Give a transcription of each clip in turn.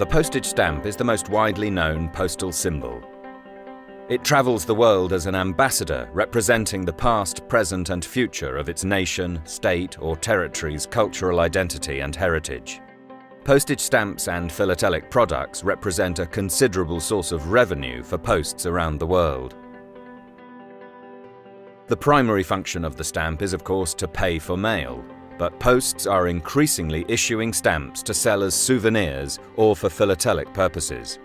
The postage stamp is the most widely known postal symbol. It travels the world as an ambassador representing the past, present and future of its nation, state or territory's cultural identity and heritage. Postage stamps and philatelic products represent a considerable source of revenue for posts around the world. The primary function of the stamp is, of course, to pay for mail, but posts are increasingly issuing stamps to sell as souvenirs or for philatelic purposes.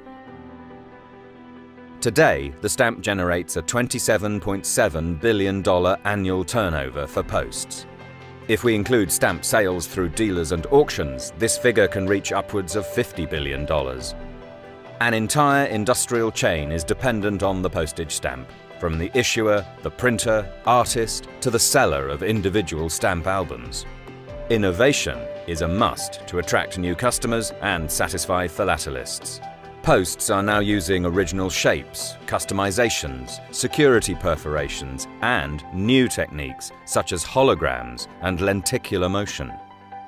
Today, the stamp generates a $27.7 billion annual turnover for posts. If we include stamp sales through dealers and auctions, this figure can reach upwards of $50 billion. An entire industrial chain is dependent on the postage stamp, from the issuer, the printer, artist, to the seller of individual stamp albums. Innovation is a must to attract new customers and satisfy philatelists. Posts are now using original shapes, customizations, security perforations, and new techniques such as holograms and lenticular motion,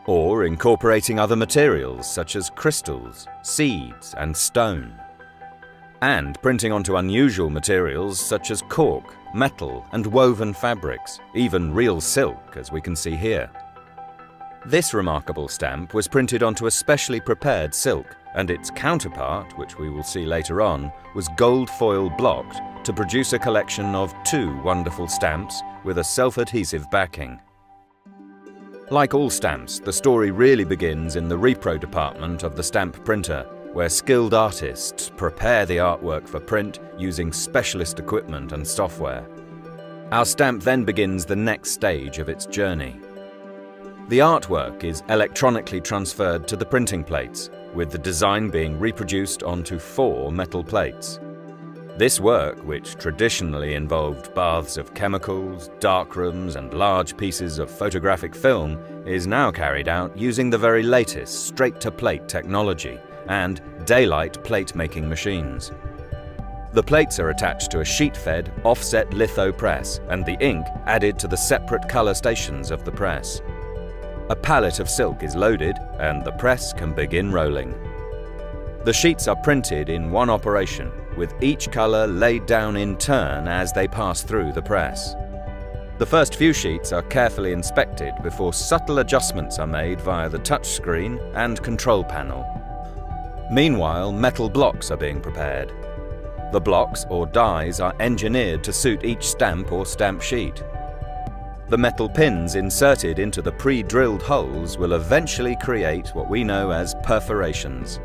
or incorporating other materials such as crystals, seeds, and stone, and printing onto unusual materials such as cork, metal, and woven fabrics, even real silk, as we can see here. This remarkable stamp was printed onto a specially prepared silk, and its counterpart, which we will see later on, was gold foil blocked to produce a collection of two wonderful stamps with a self-adhesive backing. Like all stamps, the story really begins in the repro department of the stamp printer, where skilled artists prepare the artwork for print using specialist equipment and software. Our stamp then begins the next stage of its journey. The artwork is electronically transferred to the printing plates, with the design being reproduced onto 4 metal plates. This work, which traditionally involved baths of chemicals, darkrooms, and large pieces of photographic film, is now carried out using the very latest straight-to-plate technology and daylight plate-making machines. The plates are attached to a sheet-fed, offset litho press, and the ink added to the separate color stations of the press. A pallet of silk is loaded, and the press can begin rolling. The sheets are printed in one operation, with each color laid down in turn as they pass through the press. The first few sheets are carefully inspected before subtle adjustments are made via the touchscreen and control panel. Meanwhile, metal blocks are being prepared. The blocks, or dies, are engineered to suit each stamp or stamp sheet. The metal pins inserted into the pre-drilled holes will eventually create what we know as perforations.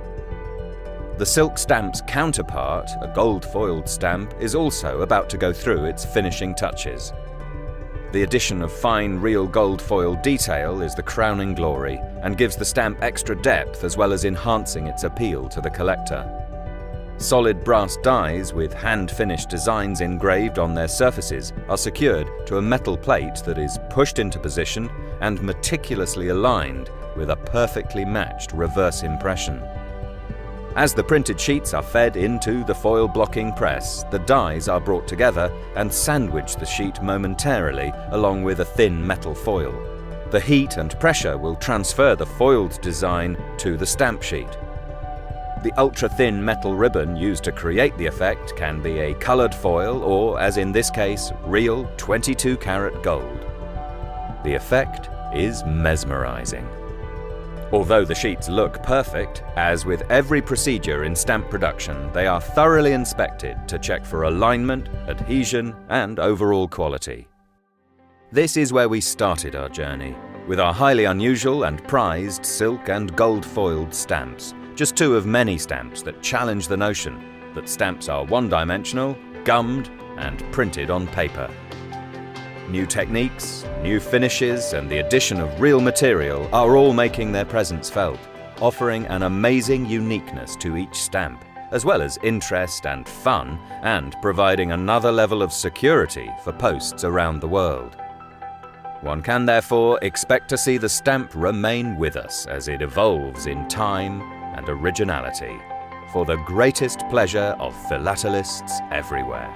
The silk stamp's counterpart, a gold-foiled stamp, is also about to go through its finishing touches. The addition of fine, real gold foil detail is the crowning glory and gives the stamp extra depth as well as enhancing its appeal to the collector. Solid brass dies with hand-finished designs engraved on their surfaces are secured to a metal plate that is pushed into position and meticulously aligned with a perfectly matched reverse impression. As the printed sheets are fed into the foil blocking press, the dies are brought together and sandwich the sheet momentarily along with a thin metal foil. The heat and pressure will transfer the foiled design to the stamp sheet. The ultra-thin metal ribbon used to create the effect can be a colored foil or, as in this case, real 22-karat gold. The effect is mesmerizing. Although the sheets look perfect, as with every procedure in stamp production, they are thoroughly inspected to check for alignment, adhesion, and overall quality. This is where we started our journey, with our highly unusual and prized silk and gold-foiled stamps. Just 2 of many stamps that challenge the notion that stamps are one-dimensional, gummed, and printed on paper. New techniques, new finishes, and the addition of real material are all making their presence felt, offering an amazing uniqueness to each stamp, as well as interest and fun, and providing another level of security for posts around the world. One can therefore expect to see the stamp remain with us as it evolves in time and originality, for the greatest pleasure of philatelists everywhere.